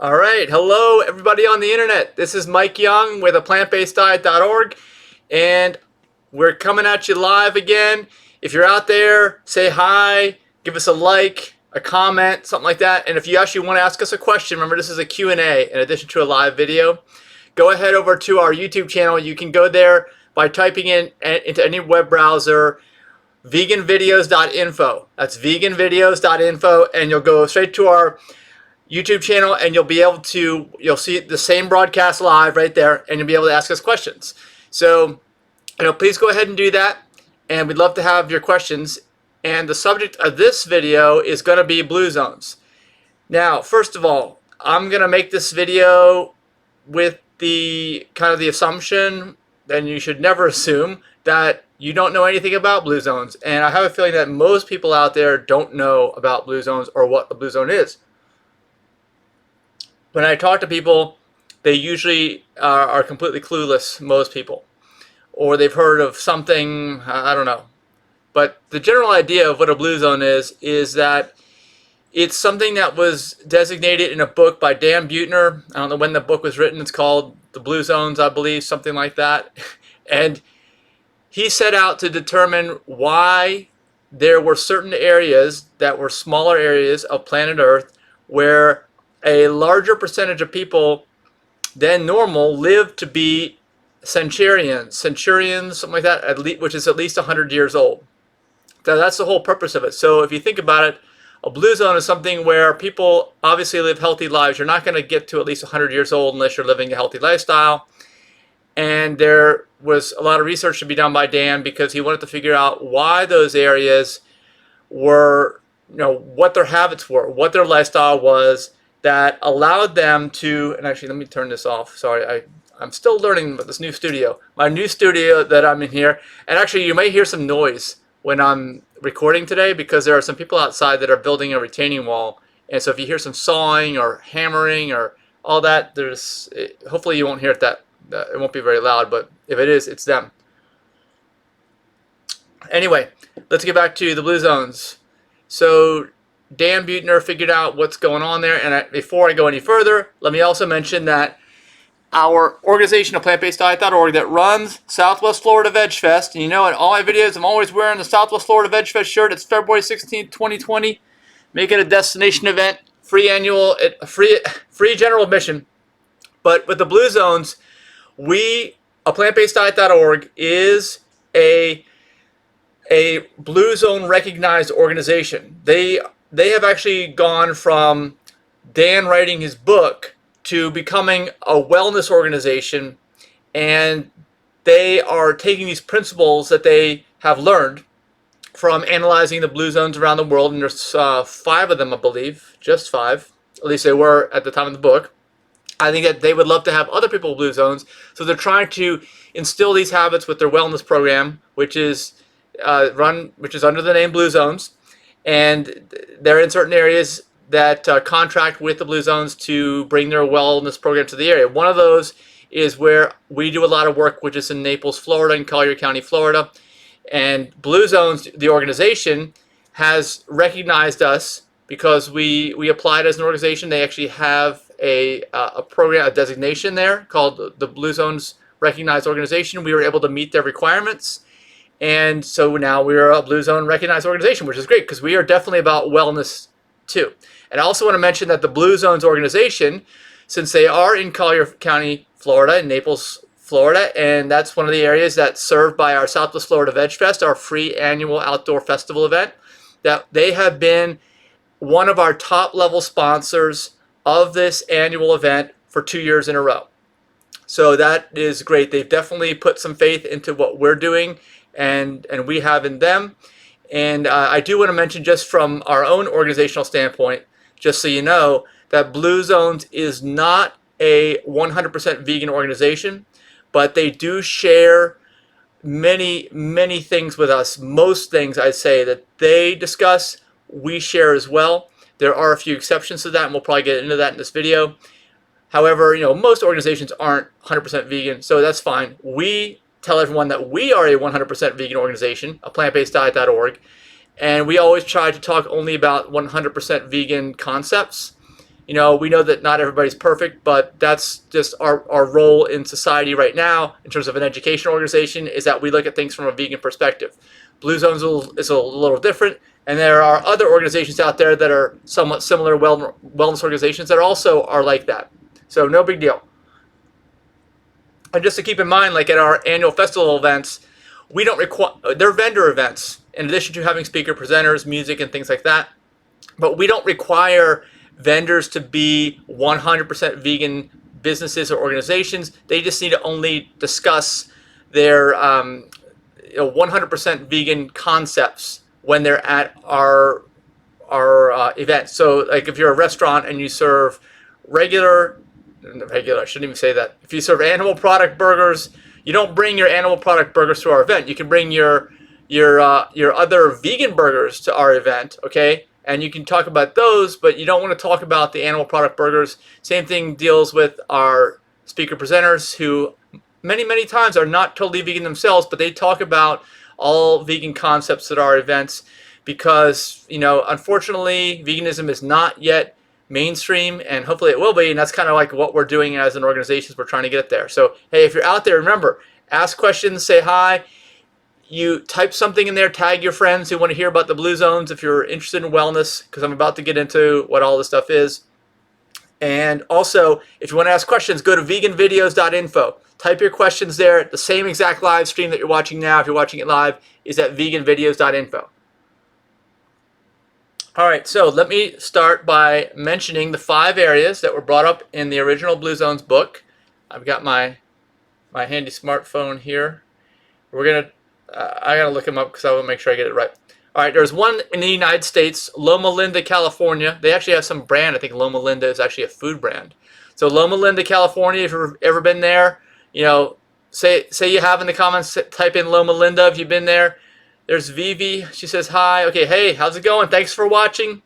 All right, hello everybody on the internet. This is Mike Young with aPlantBasedDiet.org, and we're coming at you live again. If you're out there, say hi, give us a like, a comment, something like that. And if you actually want to ask us a question, remember this is a Q&A in addition to a live video. Go ahead over to our YouTube channel. You can go there by typing in into any web browser VeganVideos.info. That's VeganVideos.info, and you'll go straight to our YouTube channel, and you'll see the same broadcast live right there, and you'll be able to ask us questions. So, please go ahead and do that, and we'd love to have your questions. And the subject of this video is going to be blue zones. Now, first of all, I'm going to make this video with the kind of the assumption, and you should never assume, that you don't know anything about blue zones. And I have a feeling that most people out there don't know about blue zones or what a blue zone is. When I talk to people, they usually are completely clueless, most people. Or they've heard of something, I don't know. But the general idea of what a blue zone is that it's something that was designated in a book by Dan Buettner. I don't know when the book was written. It's called The Blue Zones, I believe, something like that. And he set out to determine why there were certain areas that were smaller areas of planet Earth where a larger percentage of people than normal live to be centurions, something like that, which is at least 100 years old. So that's the whole purpose of it. So if you think about it, a blue zone is something where people obviously live healthy lives. You're not going to get to at least 100 years old unless you're living a healthy lifestyle. And there was a lot of research to be done by Dan because he wanted to figure out why those areas were, what their habits were, what their lifestyle was, that allowed them to, and actually let me turn this off. Sorry, I'm still learning about this new studio. My new studio that I'm in here, and actually you may hear some noise when I'm recording today because there are some people outside that are building a retaining wall. And so if you hear some sawing or hammering or all that, hopefully you won't hear it it won't be very loud, but if it is, it's them. Anyway, let's get back to the blue zones. So Dan Buettner figured out what's going on there, and before I go any further, let me also mention that our organization, aPlantBasedDiet.org, that runs Southwest Florida Veg Fest, and in all my videos, I'm always wearing the Southwest Florida Veg Fest shirt. It's February 16th, 2020. Make it a destination event, free general admission. But with the blue zones, aPlantBasedDiet.org is a blue zone recognized organization. They have actually gone from Dan writing his book to becoming a wellness organization, and they are taking these principles that they have learned from analyzing the blue zones around the world, and there's 5 of them, I believe, just 5, at least they were at the time of the book. I think that they would love to have other people with blue zones, so they're trying to instill these habits with their wellness program, which is under the name Blue Zones, and they're in certain areas that contract with the blue zones to bring their wellness program to the area. One of those is where we do a lot of work, which is in Naples, Florida, and Collier County, Florida. And Blue Zones, the organization, has recognized us because we applied as an organization. They actually have a program, a designation there called the Blue Zones Recognized Organization. We were able to meet their requirements. And so now we're a Blue Zone recognized organization, which is great because we are definitely about wellness too. And I also want to mention that the Blue Zones organization, since they are in Collier County, Florida, and Naples, Florida, and that's one of the areas that's served by our Southwest Florida Veg Fest, our free annual outdoor festival event, that they have been one of our top level sponsors of this annual event for 2 years in a row. So that is great. They've definitely put some faith into what we're doing and we have in them. And I do want to mention, just from our own organizational standpoint, just so you know, that Blue Zones is not a 100% vegan organization, but they do share many, many things with us. Most things, I'd say, that they discuss, we share as well. There are a few exceptions to that, and we'll probably get into that in this video. However, most organizations aren't 100% vegan, so that's fine. We tell everyone that we are a 100% vegan organization, aPlantBasedDiet.org, and we always try to talk only about 100% vegan concepts. You know, we know that not everybody's perfect, but that's just our role in society right now in terms of an education organization, is that we look at things from a vegan perspective. Blue Zones is a little different, and there are other organizations out there that are somewhat similar, wellness organizations that also are like that. So no big deal. And just to keep in mind, like at our annual festival events, we don't require, they're vendor events, in addition to having speaker presenters, music, and things like that. But we don't require vendors to be 100% vegan businesses or organizations. They just need to only discuss their 100% vegan concepts when they're at our events. So like if you're a restaurant and you serve regular, I shouldn't even say that. If you serve animal product burgers, you don't bring your animal product burgers to our event. You can bring your other vegan burgers to our event, okay? And you can talk about those, but you don't want to talk about the animal product burgers. Same thing deals with our speaker presenters, who many times are not totally vegan themselves, but they talk about all vegan concepts at our events, because, you know, unfortunately, veganism is not yet mainstream, and hopefully it will be, and that's kind of like what we're doing as an organization. We're trying to get there. So hey, if you're out there, remember, ask questions, say hi. You type something in there, tag your friends who want to hear about the Blue Zones if you're interested in wellness, because I'm about to get into what all this stuff is. And also, if you want to ask questions, go to VeganVideos.info. Type your questions there. The same exact live stream that you're watching now, if you're watching it live, is at VeganVideos.info. All right, so let me start by mentioning the 5 areas that were brought up in the original Blue Zones book. I've got my handy smartphone here. I gotta look them up because I want to make sure I get it right. All right, there's one in the United States, Loma Linda, California. They actually have some brand. I think Loma Linda is actually a food brand. So Loma Linda, California, if you've ever been there, you know, say you have in the comments, type in Loma Linda if you've been there. There's Vivi. She says hi. Okay, hey, how's it going? Thanks for watching.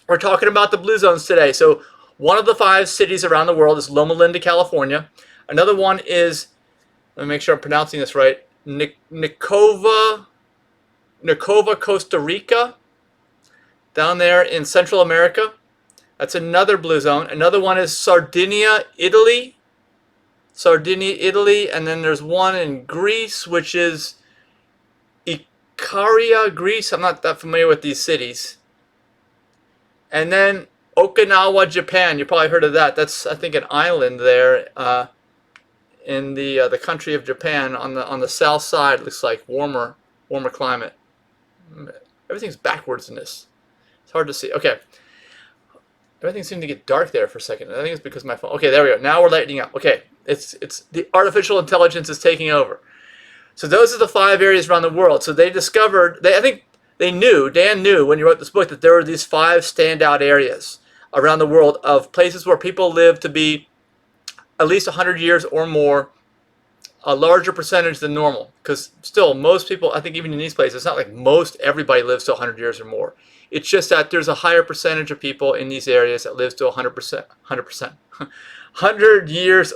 We're talking about the Blue Zones today. So one of the 5 cities around the world is Loma Linda, California. Another one is, let me make sure I'm pronouncing this right, Nicova, Costa Rica, down there in Central America. That's another Blue Zone. Another one is Sardinia, Italy. And then there's one in Greece, which is Ikaria, Greece. I'm not that familiar with these cities. And then Okinawa, Japan. You probably heard of that. That's, I think, an island there in the country of Japan on the south side. It looks like warmer climate. Everything's backwards in this. It's hard to see. Okay. Everything seemed to get dark there for a second. I think it's because of my phone. Okay, there we go. Now we're lightening up. Okay. It's the artificial intelligence is taking over. So those are the 5 areas around the world. So they discovered, Dan knew when he wrote this book, that there were these 5 standout areas around the world of places where people live to be at least 100 years or more, a larger percentage than normal. Because still, most people, I think even in these places, it's not like everybody lives to 100 years or more. It's just that there's a higher percentage of people in these areas that lives to 100 years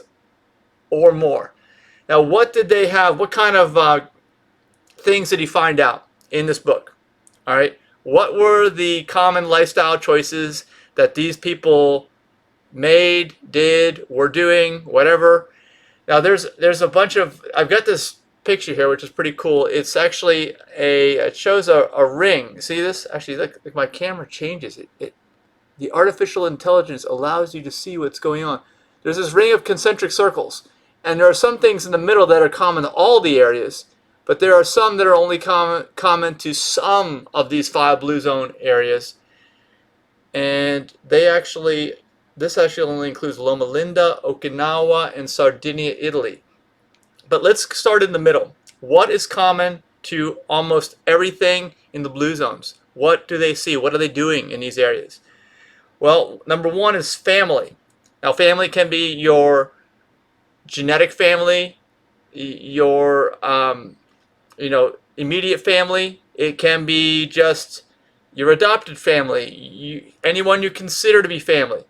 or more. Now, what did they have? What kind of things did he find out in this book? All right. What were the common lifestyle choices that these people made, did, were doing, whatever? Now, there's a bunch of, I've got this picture here, which is pretty cool. It's actually it shows a ring. See this? Actually, look, my camera changes. The artificial intelligence allows you to see what's going on. There's this ring of concentric circles. And there are some things in the middle that are common to all the areas, but there are some that are only common to some of these 5 Blue Zone areas. And this actually only includes Loma Linda, Okinawa, and Sardinia, Italy. But let's start in the middle. What is common to almost everything in the Blue Zones? What do they see? What are they doing in these areas? Well, number 1 is family. Now, family can be your genetic family, your immediate family. It can be just your adopted family, anyone you consider to be family.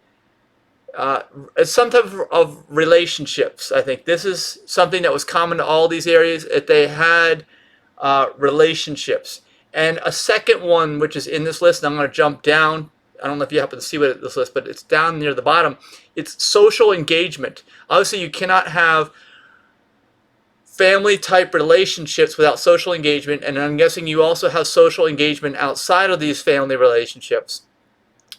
Some type of relationships. I think this is something that was common to all these areas, that they had relationships. And a second one, which is in this list, and I'm going to jump down I don't know if you happen to see what this list, but it's down near the bottom. It's social engagement. Obviously, you cannot have family type relationships without social engagement, and I'm guessing you also have social engagement outside of these family relationships.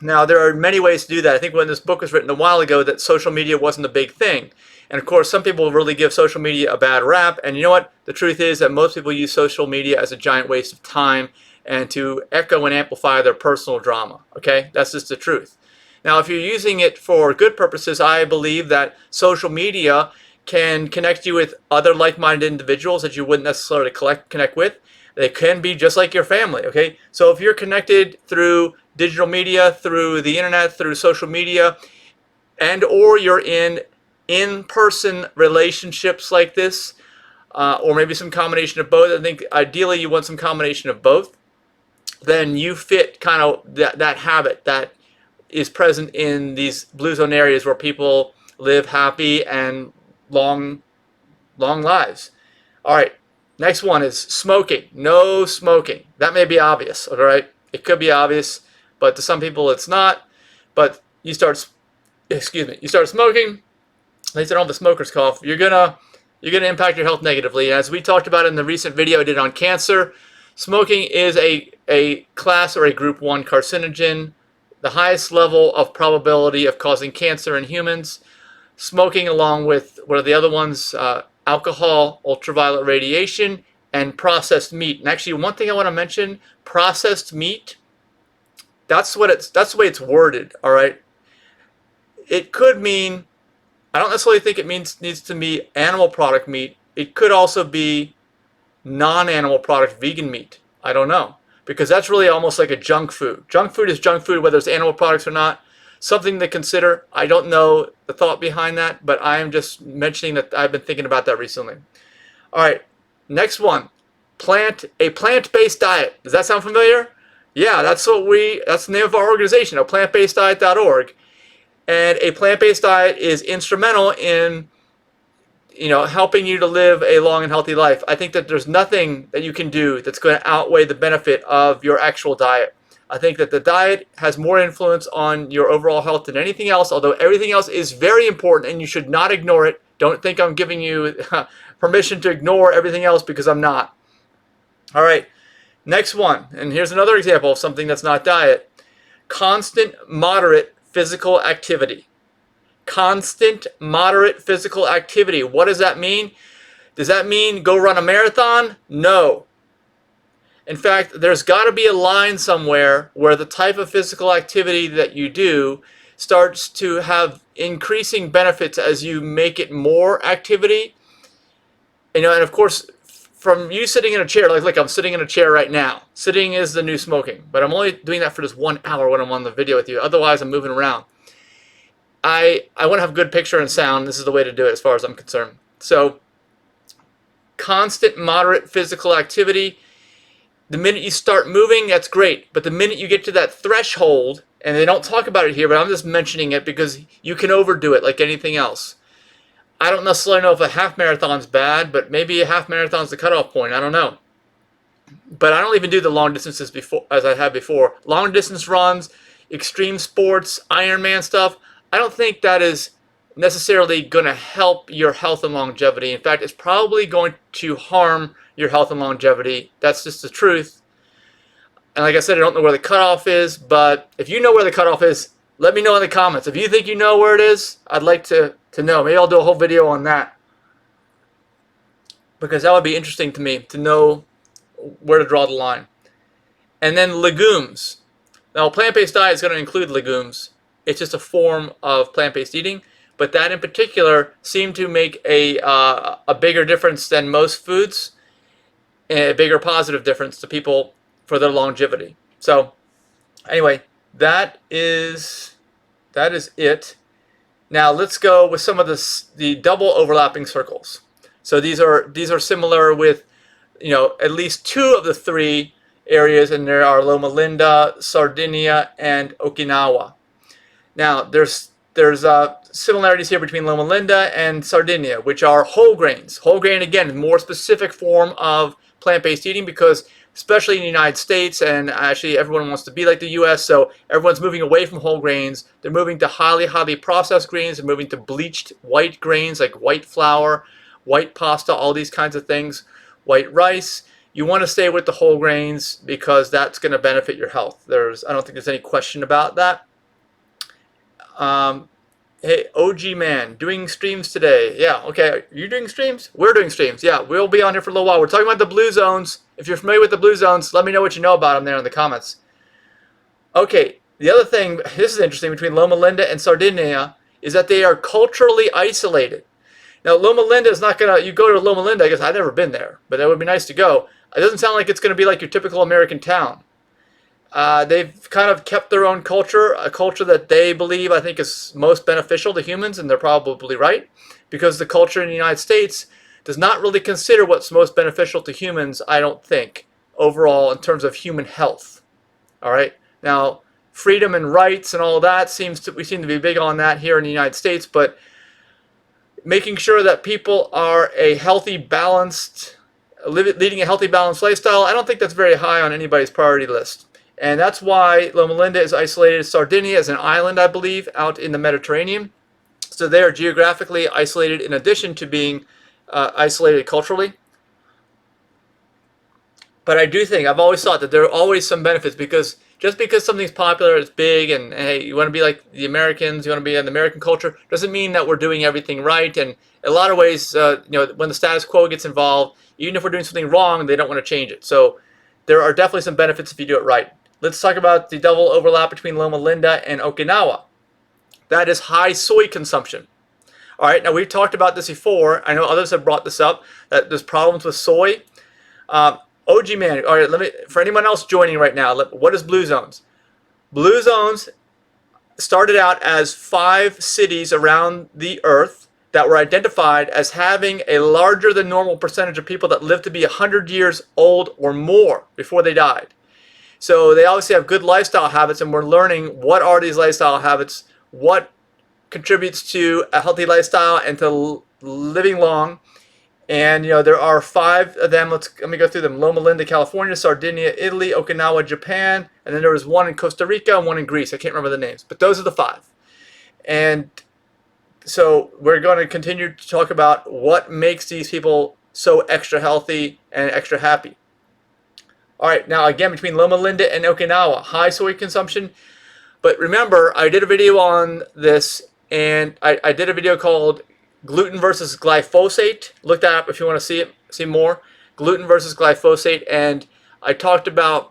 Now, there are many ways to do that. I think when this book was written a while ago that social media wasn't a big thing. And of course, some people really give social media a bad rap. And you know what? The truth is that most people use social media as a giant waste of time and to echo and amplify their personal drama. Okay? That's just the truth. Now, if you're using it for good purposes, I believe that social media can connect you with other like-minded individuals that you wouldn't necessarily connect with. They can be just like your family, okay? So if you're connected through digital media, through the internet, through social media, and or you're in-person relationships like this, or maybe some combination of both, I think ideally you want some combination of both, then you fit kind of that habit that is present in these blue zone areas where people live happy and long lives. All right, next one is smoking. No smoking. That may be obvious, all right? It could be obvious, but to some people it's not. But you start smoking, at least I don't have a smoker's cough, you're gonna impact your health negatively. And as we talked about in the recent video I did on cancer, smoking is a class or a group 1 carcinogen, the highest level of probability of causing cancer in humans. Smoking, along with, what are the other ones? Alcohol, ultraviolet radiation, and processed meat. And actually, one thing I want to mention, processed meat, that's the way it's worded, all right? It could mean, I don't necessarily think it needs to be animal product meat. It could also be non-animal product vegan meat. I don't know. Because that's really almost like a junk food. Junk food is junk food, whether it's animal products or not. Something to consider. I don't know the thought behind that, but I am just mentioning that I've been thinking about that recently. All right, next one. A plant-based diet. Does that sound familiar? Yeah, that's the name of our organization, aPlantBasedDiet.org. And a plant-based diet is instrumental in helping you to live a long and healthy life. I think that there's nothing that you can do that's going to outweigh the benefit of your actual diet. I think that the diet has more influence on your overall health than anything else, although everything else is very important and you should not ignore it. Don't think I'm giving you permission to ignore everything else, because I'm not. All right, next one. And here's another example of something that's not diet. Constant, moderate physical activity. Constant, moderate physical activity. What does that mean? Does that mean go run a marathon? No. In fact, there's got to be a line somewhere where the type of physical activity that you do starts to have increasing benefits as you make it more activity. And of course, from you sitting in a chair, like I'm sitting in a chair right now. Sitting is the new smoking, but I'm only doing that for just 1 hour when I'm on the video with you. Otherwise, I'm moving around. I want to have good picture and sound. This is the way to do it as far as I'm concerned. So, constant, moderate physical activity. The minute you start moving, that's great. But the minute you get to that threshold, and they don't talk about it here, but I'm just mentioning it because you can overdo it like anything else. I don't necessarily know if a half marathon's bad, but maybe a half marathon's the cutoff point. I don't know. But I don't even do the long distances before, as I had before. Long distance runs, extreme sports, Ironman stuff, I don't think that is necessarily going to help your health and longevity. In fact, it's probably going to harm your health and longevity. That's just the truth. And like I said, I don't know where the cutoff is, but if you know where the cutoff is, let me know in the comments. If you think you know where it is, I'd like to know. Maybe I'll do a whole video on that, because that would be interesting to me to know where to draw the line. And then legumes. Now, a plant-based diet is going to include legumes. It's just a form of plant-based eating, but that in particular seemed to make a bigger difference than most foods, and a bigger positive difference to people for their longevity. So anyway, that is it. Now let's go with some of the double overlapping circles. So these are similar with at least 2 of the 3 areas, and there are Loma Linda, Sardinia, and Okinawa. Now, there's similarities here between Loma Linda and Sardinia, which are whole grains. Whole grain, again, more specific form of plant-based eating, because especially in the United States, and actually everyone wants to be like the US, so everyone's moving away from whole grains. They're moving to highly processed grains. They're moving to bleached white grains like white flour, white pasta, all these kinds of things, white rice. You want to stay with the whole grains because that's going to benefit your health. I don't think there's any question about that. Hey, OG man, doing streams today. Yeah, okay. Are you doing streams? We're doing streams. Yeah, we'll be on here for a little while. We're talking about the blue zones. If you're familiar with the blue zones, let me know what you know about them there in the comments. Okay, the other thing, this is interesting, between Loma Linda and Sardinia is that they are culturally isolated. Now, Loma Linda is not going to, you go to Loma Linda, I guess I've never been there, but that would be nice to go. It doesn't sound like it's going to be like your typical American town. They've kind of kept their own culture, a culture that they believe, I think, is most beneficial to humans, and they're probably right, because the culture in the United States does not really consider what's most beneficial to humans, I don't think, overall in terms of human health. All right? Now, freedom and rights and all of that, we seem to be big on that here in the United States, but making sure that people are a healthy, balanced, leading a healthy, balanced lifestyle, I don't think that's very high on anybody's priority list. And that's why Loma Linda is isolated. Sardinia is an island, I believe, out in the Mediterranean. So they are geographically isolated in addition to being isolated culturally. But I do think, I've always thought that there are always some benefits, because just because something's popular, it's big, and hey, you want to be like the Americans, you want to be in the American culture, doesn't mean that we're doing everything right. And in a lot of ways, when the status quo gets involved, even if we're doing something wrong, they don't want to change it. So there are definitely some benefits if you do it right. Let's talk about the double overlap between Loma Linda and Okinawa. That is high soy consumption. All right, now we've talked about this before. I know others have brought this up, that there's problems with soy. OG man, all right, for anyone else joining right now, what is Blue Zones? Blue Zones started out as 5 cities around the earth that were identified as having a larger than normal percentage of people that lived to be 100 years old or more before they died. So they obviously have good lifestyle habits, and we're learning what are these lifestyle habits, what contributes to a healthy lifestyle and to living long. And there are 5 of them. Let me go through them. Loma Linda, California; Sardinia, Italy; Okinawa, Japan; and then there was one in Costa Rica and one in Greece. I can't remember the names, but those are the 5. And so we're going to continue to talk about what makes these people so extra healthy and extra happy. All right, now again, between Loma Linda and Okinawa, high soy consumption. But remember, I did a video on this, and I did a video called Gluten versus Glyphosate. Look that up if you want to see more. Gluten versus Glyphosate. And I talked about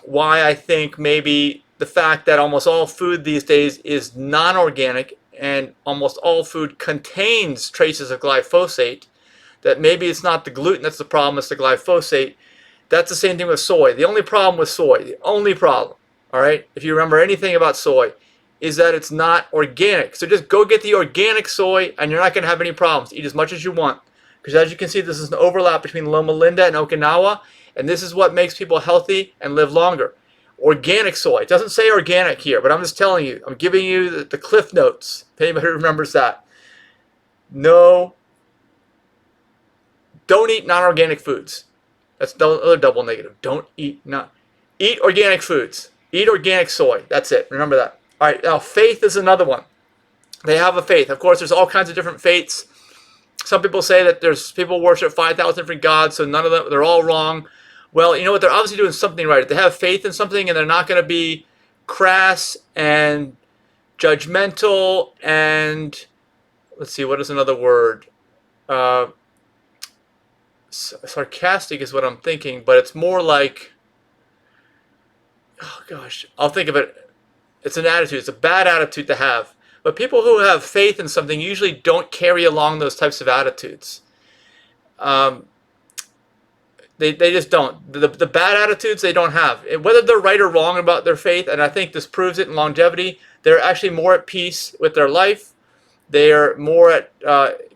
why I think maybe the fact that almost all food these days is non-organic and almost all food contains traces of glyphosate, that maybe it's not the gluten that's the problem, it's the glyphosate. That's the same thing with soy. The only problem with soy, the only problem, all right, if you remember anything about soy, is that it's not organic. So just go get the organic soy and you're not going to have any problems. Eat as much as you want. Because as you can see, this is an overlap between Loma Linda and Okinawa, and this is what makes people healthy and live longer. Organic soy. It doesn't say organic here, but I'm just telling you, I'm giving you the cliff notes, if anybody remembers that. No, don't eat non-organic foods. That's another double negative. Don't eat eat organic foods. Eat organic soy. That's it. Remember that. All right. Now, faith is another one. They have a faith. Of course, there's all kinds of different faiths. Some people say that there's people worship 5,000 different gods, so none of them, they're all wrong. Well, you know what? They're obviously doing something right. If they have faith in something, and they're not going to be crass and judgmental and, let's see, what is another word? Sarcastic is what I'm thinking, but it's more like, oh gosh, I'll think of it. It's an attitude. It's a bad attitude to have. But people who have faith in something usually don't carry along those types of attitudes. They just don't. The bad attitudes they don't have. Whether they're right or wrong about their faith, and I think this proves it in longevity, they're actually more at peace with their life. They are more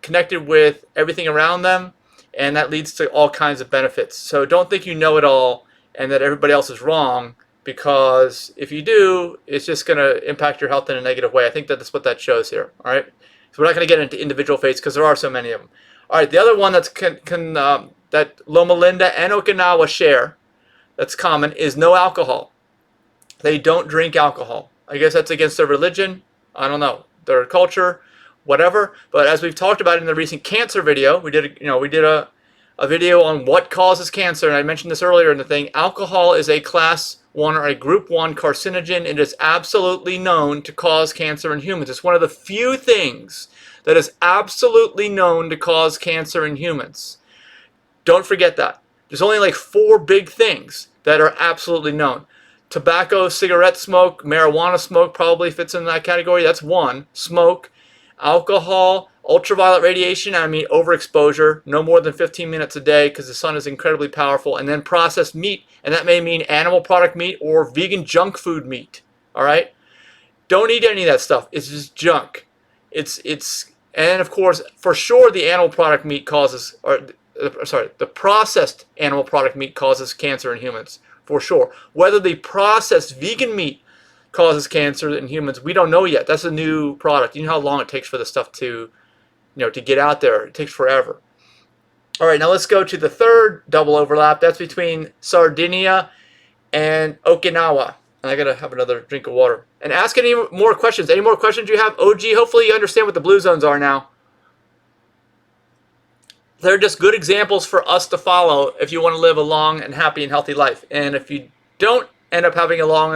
connected with everything around them, and that leads to all kinds of benefits. So don't think you know it all and that everybody else is wrong, because if you do, it's just going to impact your health in a negative way. I think that's what that shows here. All right. So we're not going to get into individual faiths because there are so many of them. All right. The other one that Loma Linda and Okinawa share, that's common is no alcohol. They don't drink alcohol. I guess that's against their religion. I don't know, their culture, whatever. But as we've talked about in the recent cancer video, we did a video on what causes cancer, and I mentioned this earlier in the thing. Alcohol is a class 1 or a group 1 carcinogen. It is absolutely known to cause cancer in humans. It's one of the few things that is absolutely known to cause cancer in humans. Don't forget that. There's only like 4 big things that are absolutely known. Tobacco, cigarette smoke, marijuana smoke probably fits in that category. That's 1. Smoke, alcohol, ultraviolet radiation, I mean overexposure, no more than 15 minutes a day because the sun is incredibly powerful, and then processed meat, and that may mean animal product meat or vegan junk food meat. All right? Don't eat any of that stuff. It's just junk. And of course, for sure the animal product meat causes, the processed animal product meat causes cancer in humans, for sure. Whether the processed vegan meat causes cancer in humans, we don't know yet. That's a new product. You know how long it takes for the stuff to get out there. It takes forever. All right, now let's go to the third double overlap. That's between Sardinia and Okinawa. And I gotta have another drink of water. And ask any more questions. Any more questions you have? OG, hopefully you understand what the blue zones are now. They're just good examples for us to follow if you want to live a long and happy and healthy life. And if you don't end up having a long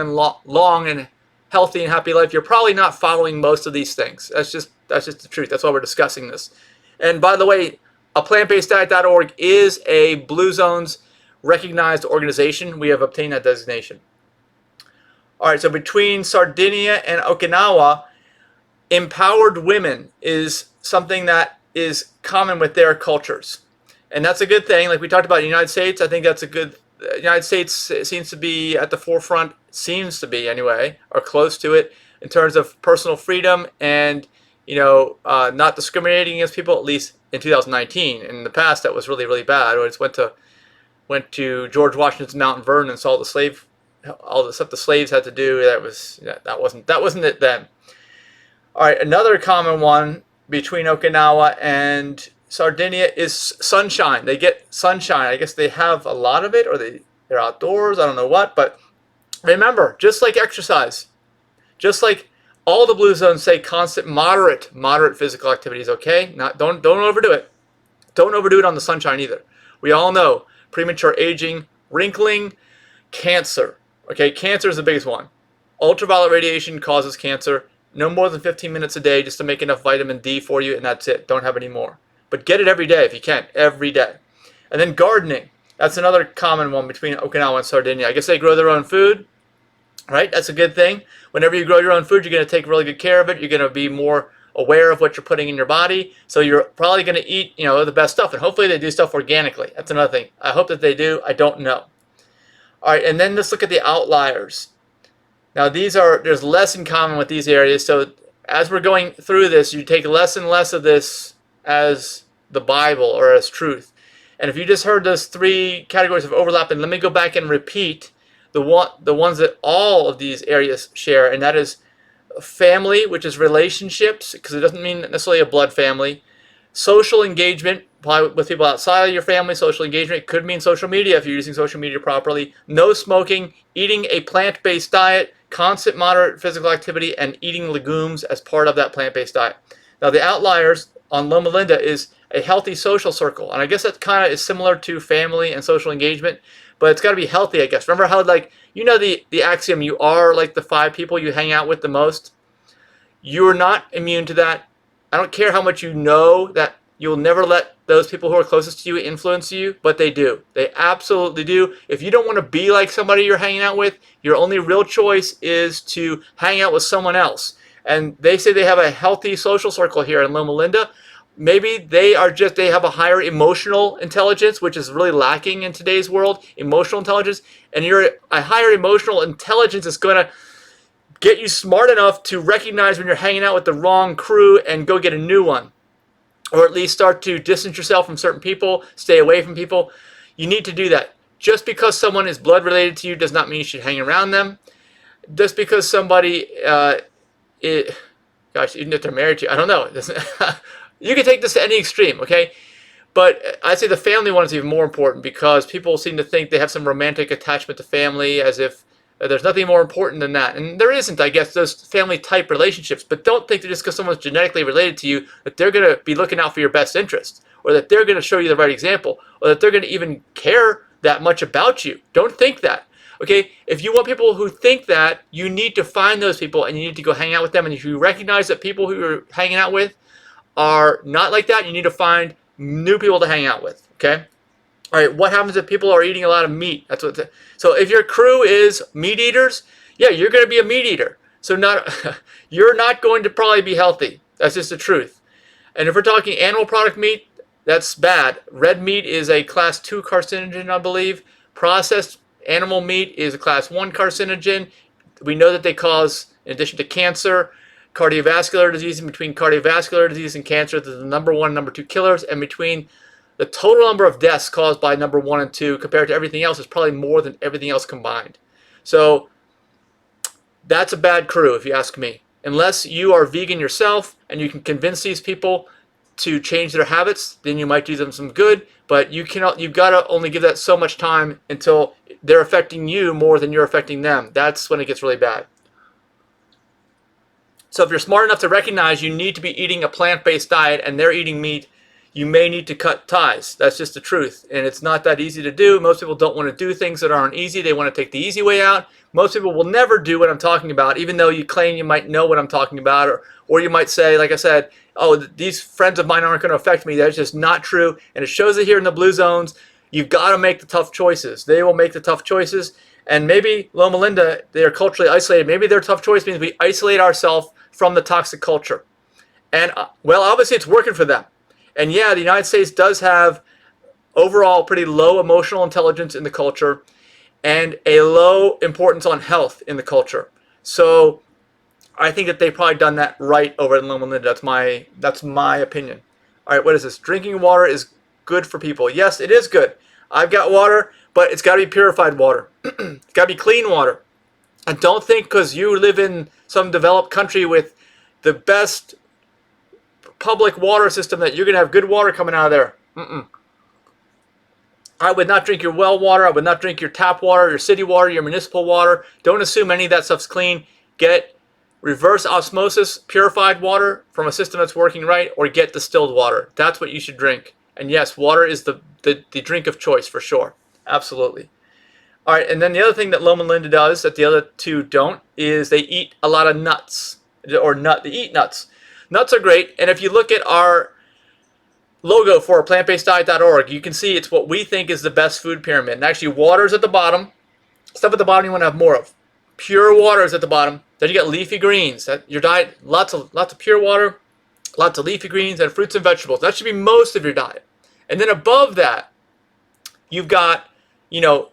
and healthy and happy life, you're probably not following most of these things. That's just the truth. That's why we're discussing this. And by the way, aPlantBasedDiet.org is a Blue Zones recognized organization. We have obtained that designation. All right, so between Sardinia and Okinawa, empowered women is something that is common with their cultures. And that's a good thing. Like we talked about in the United States, I think that's a good... The United States seems to be at the forefront, seems to be anyway, or close to it, in terms of personal freedom and, not discriminating against people, at least in 2019. In the past, that was really, really bad. I just went to George Washington's Mount Vernon and saw all the stuff the slaves had to do. That wasn't it then. All right, another common one between Okinawa and Sardinia is sunshine. They get sunshine. I guess they have a lot of it, or they're outdoors. I don't know what. But remember, just like exercise, just like all the blue zones say, constant, moderate physical activity is okay. Don't overdo it. Don't overdo it on the sunshine either. We all know premature aging, wrinkling, cancer. Okay, cancer is the biggest one. Ultraviolet radiation causes cancer. No more than 15 minutes a day just to make enough vitamin D for you, and that's it. Don't have any more. But get it every day if you can, every day. And then gardening. That's another common one between Okinawa and Sardinia. I guess they grow their own food, right? That's a good thing. Whenever you grow your own food, you're going to take really good care of it. You're going to be more aware of what you're putting in your body. So you're probably going to eat, the best stuff. And hopefully they do stuff organically. That's another thing. I hope that they do. I don't know. All right, and then let's look at the outliers. Now there's less in common with these areas. So as we're going through this, you take less and less of this as the Bible or as truth. And if you just heard those 3 categories of overlap, and let me go back and repeat the ones that all of these areas share, and that is family, which is relationships, because it doesn't mean necessarily a blood family. Social engagement, probably with people outside of your family. Social engagement, it could mean social media if you're using social media properly. No smoking, eating a plant-based diet, constant moderate physical activity, and eating legumes as part of that plant-based diet. Now the outliers on Loma Linda is a healthy social circle. And I guess that kind of is similar to family and social engagement, but it's got to be healthy, I guess. Remember how, the axiom, you are like the 5 people you hang out with the most? You're not immune to that. I don't care how much you know that you'll never let those people who are closest to you influence you, but they do. They absolutely do. If you don't want to be like somebody you're hanging out with, your only real choice is to hang out with someone else. And they say they have a healthy social circle here in Loma Linda. Maybe they have a higher emotional intelligence, which is really lacking in today's world, emotional intelligence. And a higher emotional intelligence is going to get you smart enough to recognize when you're hanging out with the wrong crew and go get a new one. Or at least start to distance yourself from certain people, stay away from people. You need to do that. Just because someone is blood related to you does not mean you should hang around them. Just because somebody, even if they're married to you, I don't know. You can take this to any extreme, okay? But I'd say the family one is even more important because people seem to think they have some romantic attachment to family as if there's nothing more important than that. And there isn't, I guess, those family type relationships. But don't think that just because someone's genetically related to you that they're going to be looking out for your best interest, or that they're going to show you the right example, or that they're going to even care that much about you. Don't think that. Okay, if you want people who think that, you need to find those people and you need to go hang out with them. And if you recognize that people who you're hanging out with are not like that, you need to find new people to hang out with. Okay. All right. What happens if people are eating a lot of meat? That's what. So if your crew is meat eaters, yeah, you're going to be a meat eater. So you're not going to probably be healthy. That's just the truth. And if we're talking animal product meat, that's bad. Red meat is a class 2 carcinogen, I believe. Processed animal meat is a class 1 carcinogen. We know that they cause, in addition to cancer, cardiovascular disease. And between cardiovascular disease and cancer, they're the number 1 and number 2 killers. And between the total number of deaths caused by number 1 and 2 compared to everything else is probably more than everything else combined. So that's a bad crew, if you ask me. Unless you are vegan yourself and you can convince these people to change their habits, then you might do them some good. But you've got to only give that so much time until they're affecting you more than you're affecting them. That's when it gets really bad. So if you're smart enough to recognize you need to be eating a plant-based diet and they're eating meat, you may need to cut ties. That's just the truth. And it's not that easy to do. Most people don't want to do things that aren't easy. They want to take the easy way out. Most people will never do what I'm talking about, even though you claim you might know what I'm talking about. Or you might say, like I said, oh, these friends of mine aren't going to affect me. That's just not true. And it shows it here in the blue zones. You've got to make the tough choices. They will make the tough choices. And maybe, Loma Linda, they are culturally isolated. Maybe their tough choice means we isolate ourselves from the toxic culture. And, well, obviously it's working for them. And yeah, the United States does have overall pretty low emotional intelligence in the culture and a low importance on health in the culture. So I think that they've probably done that right over in Loma Linda. That's my opinion. All right, what is this? Drinking water is good for people. Yes, it is good. I've got water, but it's got to be purified water. It's got to be clean water. And don't think because you live in some developed country with the best public water system that you're going to have good water coming out of there. I would not drink your well water. I would not drink your tap water, your city water, your municipal water. Don't assume any of that stuff's clean. Get reverse osmosis purified water from a system that's working right, or get distilled water. That's what you should drink. And yes, water is the drink of choice for sure. Absolutely. All right, and then the other thing that Loma Linda does that the other two don't is they eat a lot of nuts. They eat nuts. Nuts are great, and if you look at our logo for aPlantBasedDiet.org, you can see it's what we think is the best food pyramid. And actually, water's at the bottom. Stuff at the bottom you want to have more of. Pure water is at the bottom. Then you got leafy greens. Your diet, lots of pure water, lots of leafy greens, and fruits and vegetables. That should be most of your diet. And then above that, you've got,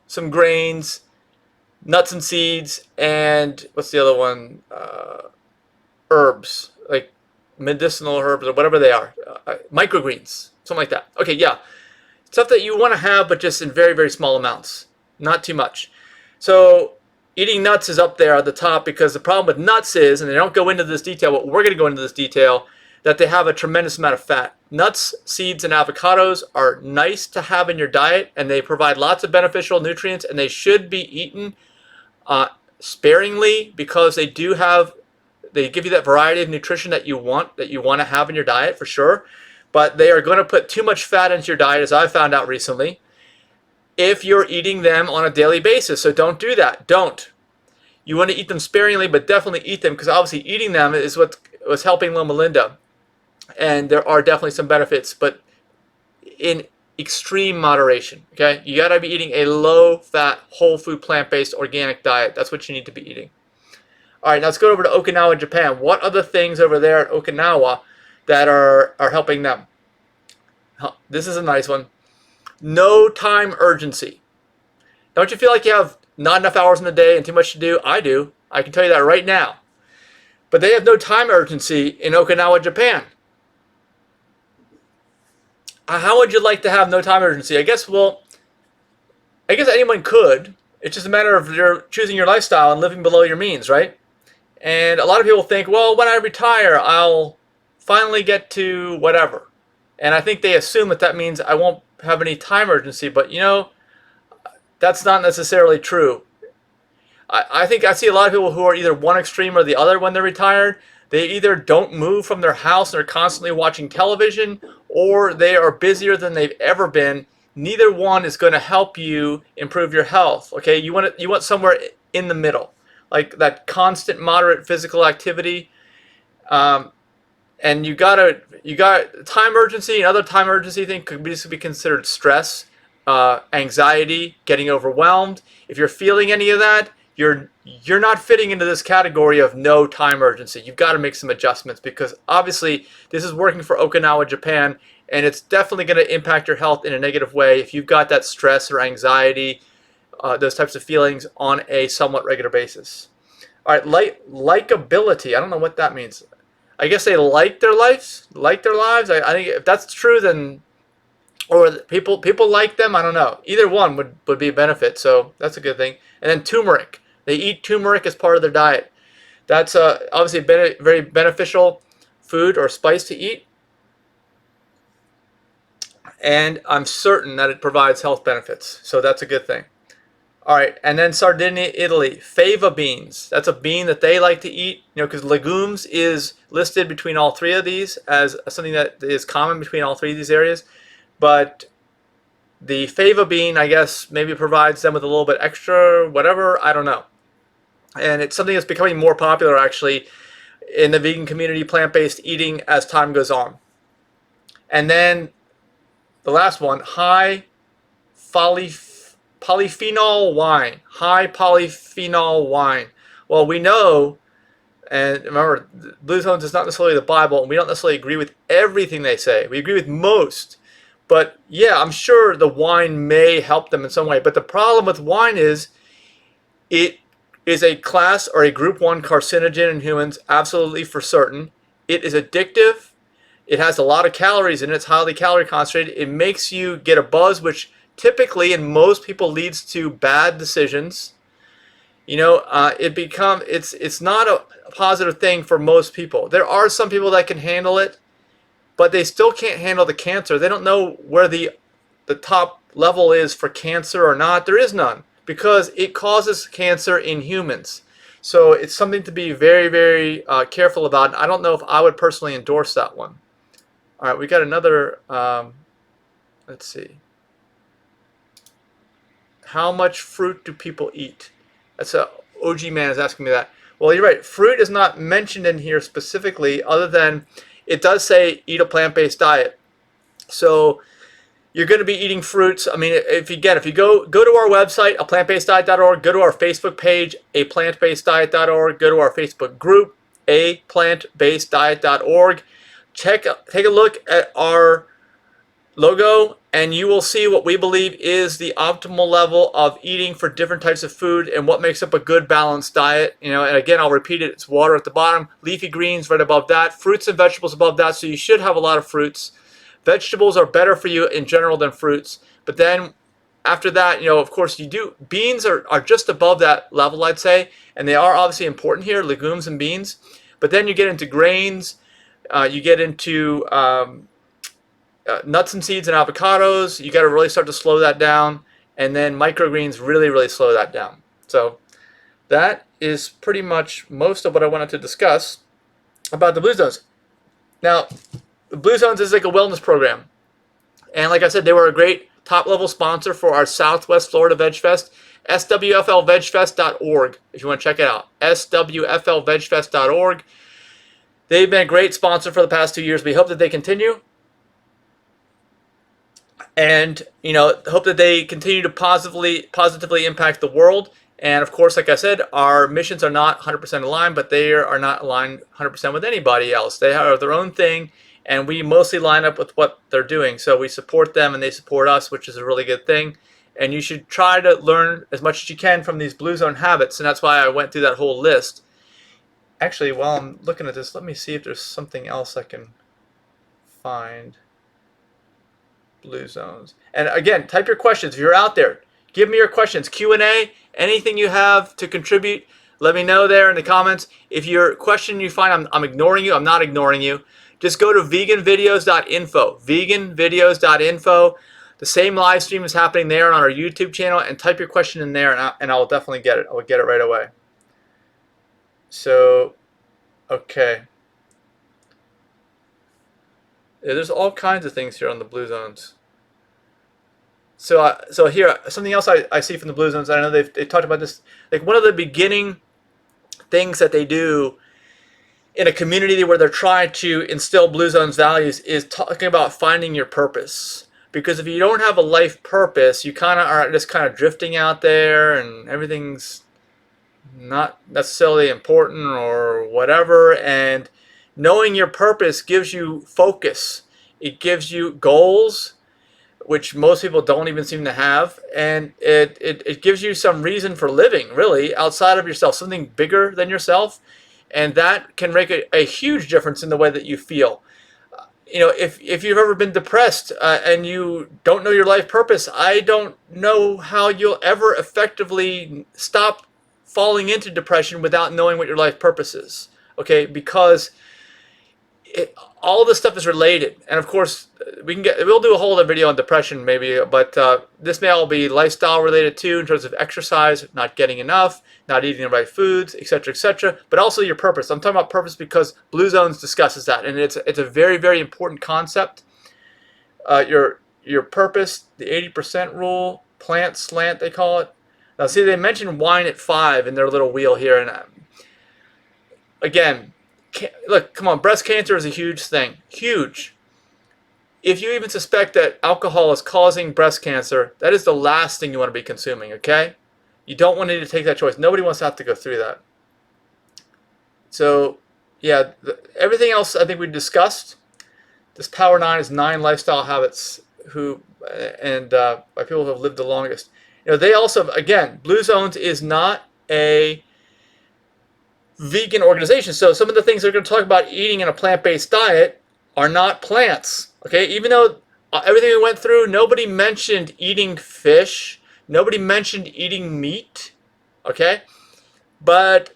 some grains, nuts and seeds, and what's the other one? Herbs, like medicinal herbs or whatever they are. Microgreens, something like that. Okay, yeah. Stuff that you want to have, but just in very, very small amounts. Not too much. So eating nuts is up there at the top because the problem with nuts is, and they don't go into this detail, but we're going to go into this detail, that they have a tremendous amount of fat. Nuts, seeds, and avocados are nice to have in your diet, and they provide lots of beneficial nutrients, and they should be eaten sparingly because they give you that variety of nutrition that you want to have in your diet for sure. But they are going to put too much fat into your diet, as I've found out recently, if you're eating them on a daily basis. So don't do that. Don't. You want to eat them sparingly, but definitely eat them because obviously eating them is what was helping Loma Linda. And there are definitely some benefits, but in extreme moderation. Okay, you got to be eating a low-fat, whole food, plant-based, organic diet. That's what you need to be eating. All right, now let's go over to Okinawa, Japan. What are the things over there at Okinawa that are helping them? This is a nice one. No time urgency. Don't you feel like you have not enough hours in the day and too much to do? I do. I can tell you that right now. But they have no time urgency in Okinawa, Japan. How would you like to have no time urgency? I guess anyone could. It's just a matter of you're choosing your lifestyle and living below your means, right? And a lot of people think, well, when I retire, I'll finally get to whatever. And I think they assume that that means I won't have any time urgency, but that's not necessarily true. I think I see a lot of people who are either one extreme or the other when they're retired. They either don't move from their house and are constantly watching television, or they are busier than they've ever been. Neither one is going to help you improve your health. Okay, you want somewhere in the middle, like that constant moderate physical activity. Um, and you got time urgency. Another time urgency thing could be considered stress, anxiety, getting overwhelmed. If you're feeling any of that, you're not fitting into this category of no time urgency. You've got to make some adjustments, because obviously this is working for Okinawa, Japan, and it's definitely going to impact your health in a negative way if you've got that stress or anxiety, those types of feelings on a somewhat regular basis. All right, likability. I don't know what that means. I guess they like their lives. I think if that's true, then, or people like them. I don't know. Either one would be a benefit. So that's a good thing. And then turmeric. They eat turmeric as part of their diet. That's obviously a very beneficial food or spice to eat. And I'm certain that it provides health benefits. So that's a good thing. All right, and then Sardinia, Italy, fava beans. That's a bean that they like to eat, because legumes is listed between all three of these as something that is common between all three of these areas. But the fava bean, I guess, maybe provides them with a little bit extra, whatever, I don't know. And it's something that's becoming more popular, actually, in the vegan community, plant-based eating, as time goes on. And then the last one, high polyphenol wine. High polyphenol wine. Well, we know, and remember, Blue Zones is not necessarily the Bible, and we don't necessarily agree with everything they say. We agree with most. But yeah, I'm sure the wine may help them in some way. But the problem with wine is it is a class or a group 1 carcinogen in humans, absolutely for certain. It is addictive. It has a lot of calories in it. It's highly calorie concentrated. It makes you get a buzz, which typically in most people leads to bad decisions. It's not a positive thing for most people. There are some people that can handle it, but they still can't handle the cancer. They don't know where the top level is for cancer or not. There is none, because it causes cancer in humans. So it's something to be very, very careful about. I don't know if I would personally endorse that one. All right, we got another, let's see. How much fruit do people eat? That's a OG man is asking me that. Well, you're right. Fruit is not mentioned in here specifically, other than it does say eat a plant-based diet. So you're going to be eating fruits. I mean, if you go to our website, aPlantBasedDiet.org, go to our Facebook page, aPlantBasedDiet.org, go to our Facebook group, aPlantBasedDiet.org. Take a look at our logo, and you will see what we believe is the optimal level of eating for different types of food and what makes up a good balanced diet. And again, I'll repeat it. It's water at the bottom, leafy greens right above that, fruits and vegetables above that. So you should have a lot of fruits. Vegetables are better for you in general than fruits. But then after that, of course, beans are just above that level, I'd say. And they are obviously important here, legumes and beans. But then you get into grains, you get into nuts and seeds and avocados. You got to really start to slow that down. And then microgreens really, really slow that down. So that is pretty much most of what I wanted to discuss about the Blue Zones. Now, the Blue Zones is like a wellness program. And like I said, they were a great top-level sponsor for our Southwest Florida Veg Fest, swflvegfest.org, if you want to check it out, swflvegfest.org. They've been a great sponsor for the past 2 years. We hope that they continue. And, hope that they continue to positively impact the world. And, of course, like I said, our missions are not 100% aligned, but they are not aligned 100% with anybody else. They have their own thing, and we mostly line up with what they're doing. So we support them, and they support us, which is a really good thing. And you should try to learn as much as you can from these Blue Zone habits, and that's why I went through that whole list. Actually, while I'm looking at this, let me see if there's something else I can find. Blue Zones. And again, type your questions. If you're out there, give me your questions. Q&A, anything you have to contribute, let me know there in the comments. If your question you find I'm ignoring you, I'm not ignoring you. just go to VeganVideos.info. VeganVideos.info. The same live stream is happening there on our YouTube channel, and type your question in there, and I'll definitely get it. I'll get it right away. So, okay. Yeah, there's all kinds of things here on the Blue Zones. So here, something else I see from the Blue Zones, I know they've talked about this, like one of the beginning things that they do in a community where they're trying to instill Blue Zones values is talking about finding your purpose. Because if you don't have a life purpose, you kind of are just kind of drifting out there, and everything's not necessarily important or whatever. And knowing your purpose gives you focus. It gives you goals, which most people don't even seem to have, and it gives you some reason for living, really, outside of yourself, something bigger than yourself, and that can make a huge difference in the way that you feel. You know, if you've ever been depressed and you don't know your life purpose, I don't know how you'll ever effectively stop falling into depression without knowing what your life purpose is, okay? Because all this stuff is related, and of course we'll do a whole other video on depression maybe, but this may all be lifestyle related too, in terms of exercise, not getting enough, not eating the right foods, etc., but also your purpose. I'm talking about purpose because Blue Zones discusses that, and it's a very, very important concept. Your purpose, the 80% rule, plant slant they call it. Now see, they mentioned wine at 5 in their little wheel here, and again, look, come on, breast cancer is a huge thing. Huge. If you even suspect that alcohol is causing breast cancer, that is the last thing you want to be consuming, okay? You don't want to take that choice. Nobody wants to have to go through that. So, yeah, everything else I think we discussed. This Power 9 is 9 lifestyle habits by people who have lived the longest. You know, they also, again, Blue Zones is not a vegan organization. So some of the things they're going to talk about eating in a plant-based diet are not plants. Okay, even though everything we went through, nobody mentioned eating fish, nobody mentioned eating meat. Okay, but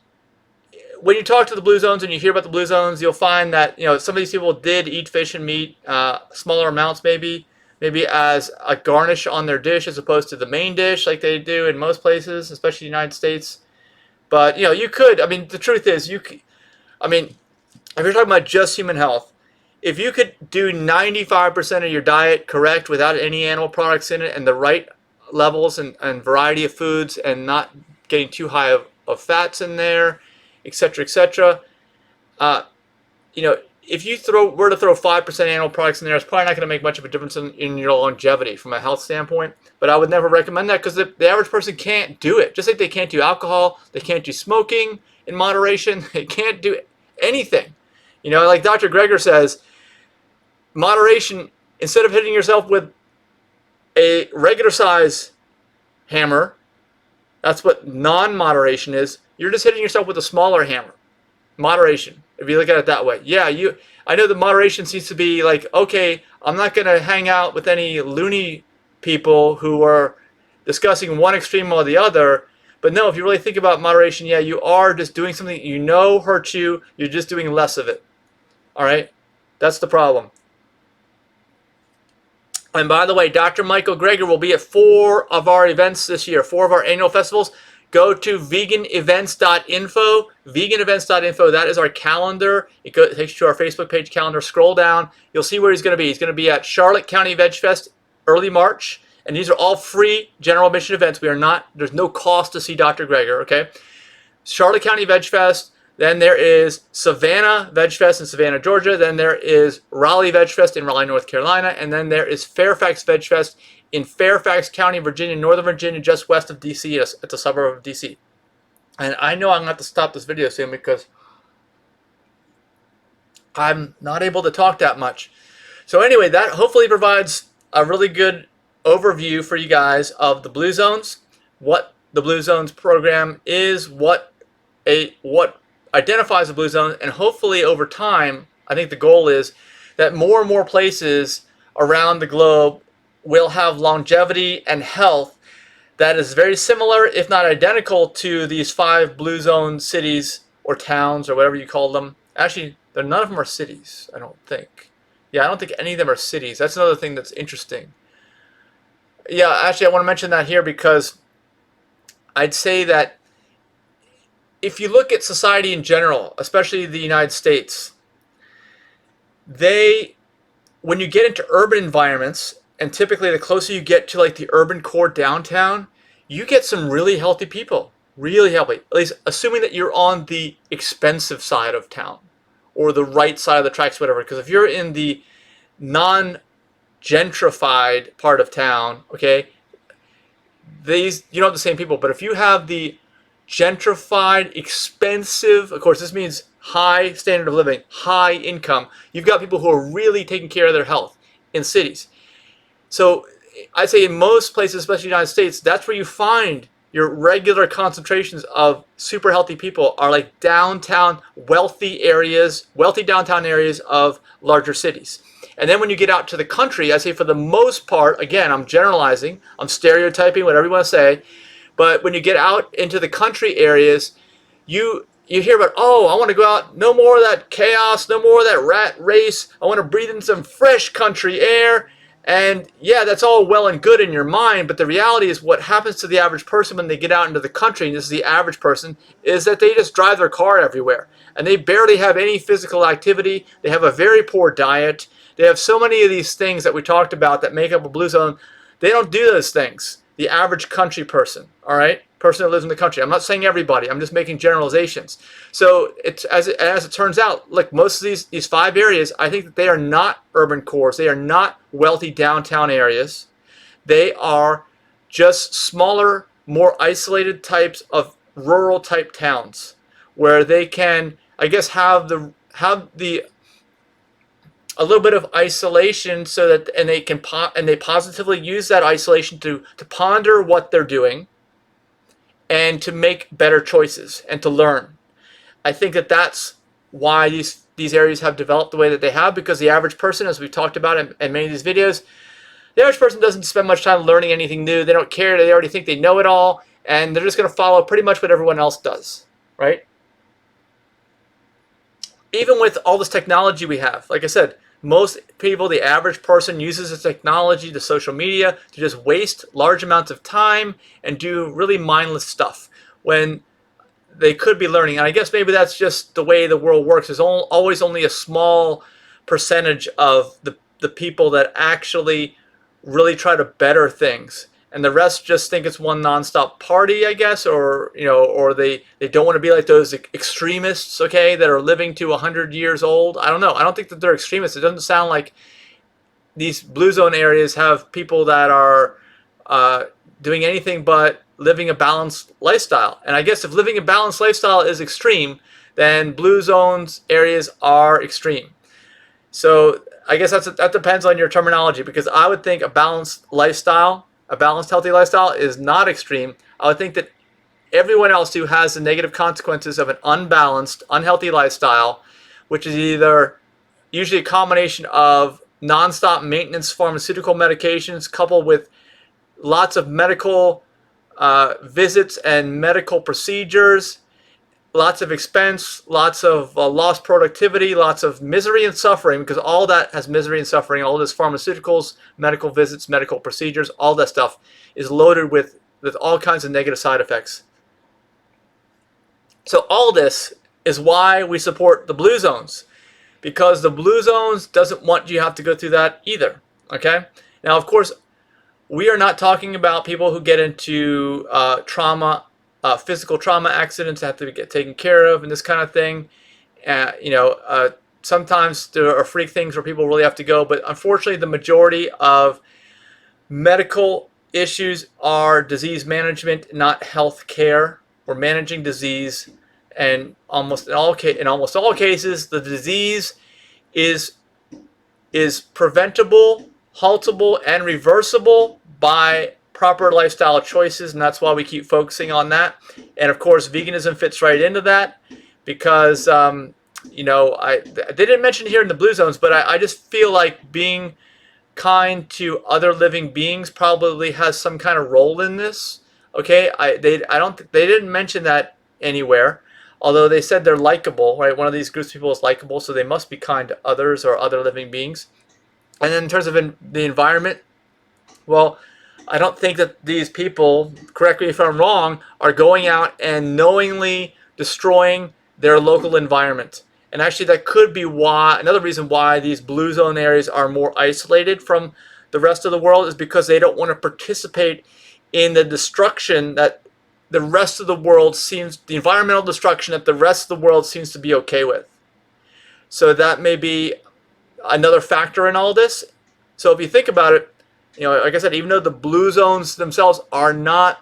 when you talk to the Blue Zones and you hear about the Blue Zones, you'll find that, you know, some of these people did eat fish and meat, smaller amounts maybe as a garnish on their dish as opposed to the main dish like they do in most places, especially the United States. But, you know, you could, I mean, the truth is, if you're talking about just human health, if you could do 95% of your diet correct without any animal products in it and the right levels and variety of foods and not getting too high of fats in there, etc., you know, if you were to throw 5% animal products in there, it's probably not going to make much of a difference in your longevity from a health standpoint. But I would never recommend that because the average person can't do it. Just like they can't do alcohol, they can't do smoking in moderation, they can't do anything. You know, like Dr. Greger says, moderation, instead of hitting yourself with a regular size hammer, that's what non-moderation is, you're just hitting yourself with a smaller hammer. Moderation, if you look at it that way. Yeah, I know the moderation seems to be like, okay, I'm not going to hang out with any loony people who are discussing one extreme or the other. But no, if you really think about moderation, yeah, you are just doing something you know hurts you. You're just doing less of it. All right? That's the problem. And by the way, Dr. Michael Greger will be at 4 of our events this year, 4 of our annual festivals. Go to VeganEvents.info. VeganEvents.info. That is our calendar. It takes you to our Facebook page calendar. Scroll down. You'll see where he's going to be. He's going to be at Charlotte County Veg Fest early March. And these are all free general admission events. There's no cost to see Dr. Greger, okay? Charlotte County Veg Fest. Then there is Savannah Veg Fest in Savannah, Georgia. Then there is Raleigh Veg Fest in Raleigh, North Carolina. And then there is Fairfax Veg Fest in Fairfax County, Virginia, Northern Virginia, just west of D.C. It's a suburb of D.C. And I know I'm going to have to stop this video soon because I'm not able to talk that much. So anyway, that hopefully provides a really good overview for you guys of the Blue Zones, what the Blue Zones program is, what identifies the Blue Zone, and hopefully over time, I think the goal is that more and more places around the globe will have longevity and health that is very similar, if not identical, to these 5 Blue Zone cities or towns or whatever you call them. Actually, None of them are cities, I don't think. Yeah, I don't think any of them are cities. That's another thing that's interesting. Yeah, actually, I want to mention that here because I'd say that if you look at society in general, especially the United States, they, when you get into urban environments, and typically the closer you get to like the urban core downtown, you get some really healthy people. Really healthy. At least assuming that you're on the expensive side of town or the right side of the tracks, whatever. Because if you're in the non gentrified part of town, okay, these, you don't have the same people. But if you have the gentrified, expensive, of course, this means high standard of living, high income, you've got people who are really taking care of their health in cities. So I'd say in most places, especially in the United States, that's where you find your regular concentrations of super healthy people are like downtown, wealthy areas, wealthy downtown areas of larger cities. And then when you get out to the country, I say for the most part, again, I'm generalizing, I'm stereotyping, whatever you want to say, but when you get out into the country areas, you hear about, oh, I want to go out, no more of that chaos, no more of that rat race, I want to breathe in some fresh country air. And yeah, that's all well and good in your mind, but the reality is what happens to the average person when they get out into the country, and this is the average person, is that they just drive their car everywhere. And they barely have any physical activity. They have a very poor diet. They have so many of these things that we talked about that make up a blue zone. They don't do those things. The average country person, all right? Person that lives in the country. I'm not saying everybody. I'm just making generalizations. So it's as it turns out, look, most of these 5 areas, I think that they are not urban cores. They are not wealthy downtown areas. They are just smaller, more isolated types of rural type towns where they can, I guess, have the a little bit of isolation so that, and they positively use that isolation to ponder what they're doing and to make better choices and to learn. I think that that's why these areas have developed the way that they have, because the average person, as we've talked about in many of these videos, the average person doesn't spend much time learning anything new. They don't care. They already think they know it all, and they're just going to follow pretty much what everyone else does, right? Even with all this technology we have, like I said, most people, the average person, uses the technology, the social media, to just waste large amounts of time and do really mindless stuff when they could be learning. And I guess maybe that's just the way the world works. There's always only a small percentage of the people that actually really try to better things. And the rest just think it's one nonstop party, I guess, or or they don't want to be like those extremists, okay, that are living to 100 years old. I don't know. I don't think that they're extremists. It doesn't sound like these blue zone areas have people that are doing anything but living a balanced lifestyle. And I guess if living a balanced lifestyle is extreme, then blue zones areas are extreme. So I guess that depends on your terminology, because I would think a balanced lifestyle, a balanced healthy lifestyle, is not extreme. I would think that everyone else who has the negative consequences of an unbalanced, unhealthy lifestyle, which is either usually a combination of nonstop maintenance pharmaceutical medications coupled with lots of medical visits and medical procedures, lots of expense, lots of lost productivity, lots of misery and suffering, because all that has misery and suffering. All this pharmaceuticals, medical visits, medical procedures, all that stuff is loaded with all kinds of negative side effects. So all this is why we support the blue zones, because the blue zones doesn't want you to have to go through that either. Okay? Now, of course, we are not talking about people who get into trauma, physical trauma accidents that have to get taken care of and this kind of thing. Sometimes there are freak things where people really have to go, but unfortunately the majority of medical issues are disease management, not health care. We're managing disease, and in almost all cases the disease is preventable, haltable, and reversible by proper lifestyle choices, and that's why we keep focusing on that. And of course, veganism fits right into that, because they didn't mention here in the blue zones, but I just feel like being kind to other living beings probably has some kind of role in this. Okay, they didn't mention that anywhere. although they said they're likable, right? One of these groups of people is likable, so they must be kind to others or other living beings. And then in terms of the environment, well, I don't think that these people, correct me if I'm wrong, are going out and knowingly destroying their local environment. And actually that could be why, another reason why these blue zone areas are more isolated from the rest of the world is because they don't want to participate in the destruction that the rest of the world seems, the environmental destruction that the rest of the world seems to be okay with. So that may be another factor in all this. So if you think about it, like I said, even though the blue zones themselves are not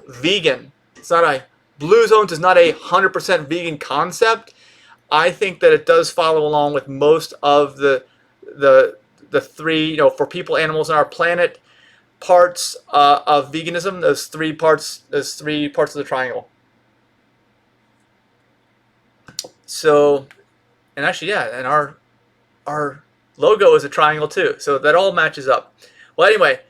vegan, blue zones is not a 100% vegan concept. I think that it does follow along with most of the three, for people, animals, and our planet parts of veganism. Those three parts of the triangle. So, and actually, yeah, and our logo is a triangle too. So that all matches up. Well, anyway,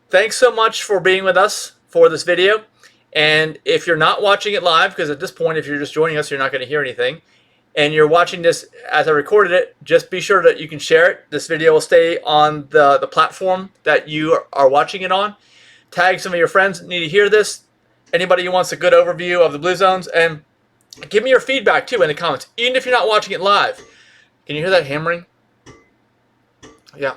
thanks so much for being with us for this video. And if you're not watching it live, because at this point, if you're just joining us, you're not going to hear anything, and you're watching this as I recorded it, just be sure that you can share it. This video will stay on the platform that you are watching it on. Tag some of your friends that need to hear this. Anybody who wants a good overview of the blue zones, and give me your feedback too in the comments, even if you're not watching it live. Can you hear that hammering? Yeah.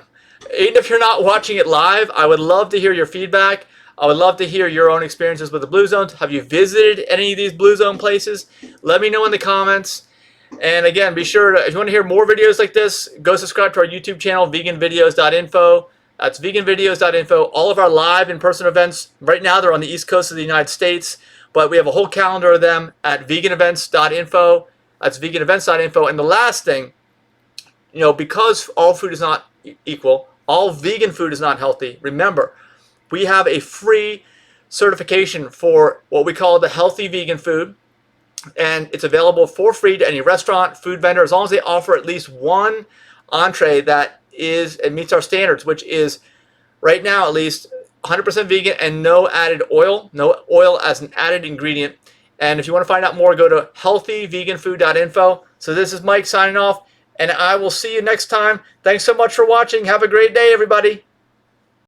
Even if you're not watching it live, I would love to hear your feedback. I would love to hear your own experiences with the blue zones. Have you visited any of these blue zone places? Let me know in the comments. And again, be sure to, if you want to hear more videos like this, go subscribe to our YouTube channel, VeganVideos.info. That's VeganVideos.info. All of our live in-person events, right now they're on the East Coast of the United States, but we have a whole calendar of them at VeganEvents.info. That's VeganEvents.info. And the last thing, because all food is not equal, all vegan food is not healthy, remember, we have a free certification for what we call the healthy vegan food, and it's available for free to any restaurant, food vendor, as long as they offer at least one entree that meets our standards, which is right now at least 100% vegan and no added oil, no oil as an added ingredient. And if you want to find out more, go to healthyveganfood.info. So this is Mike signing off, and I will see you next time. Thanks so much for watching. Have a great day, everybody.